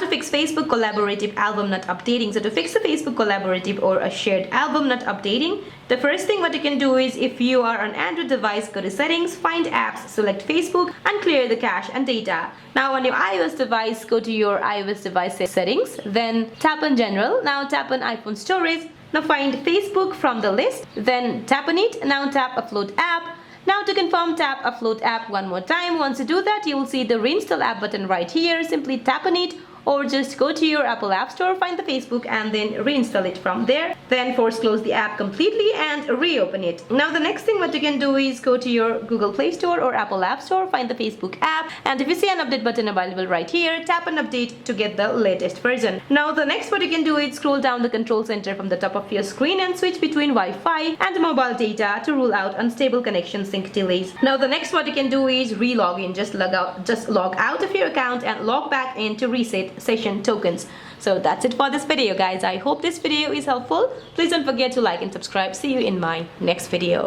to fix Facebook collaborative album not updating. So to fix the Facebook collaborative or a shared album not updating, the first thing what you can do is, if you are on Android device, go to settings, find apps, select Facebook and clear the cache and data. Now on your iOS device, go to your iOS device settings, then tap on general, now tap on iPhone storage. Now find Facebook from the list, then tap on it, now tap upload app. Now to confirm, tap upload app one more time. Once you do that, you will see the reinstall app button right here. Simply tap on it, or just go to your Apple App Store, find the Facebook and then reinstall it from there. Then force close the app completely and reopen it. Now the next thing what you can do is go to your Google Play Store or Apple App Store, find the Facebook app, and if you see an update button available right here, tap on update to get the latest version. Now the next what you can do is scroll down the control center from the top of your screen and switch between Wi-Fi and mobile data to rule out unstable connection sync delays. Now the next what you can do is re-log in, just log out of your account and log back in to reset session tokens. So that's it for this video, guys. I hope this video is helpful. Please don't forget to like and subscribe. See you in my next video.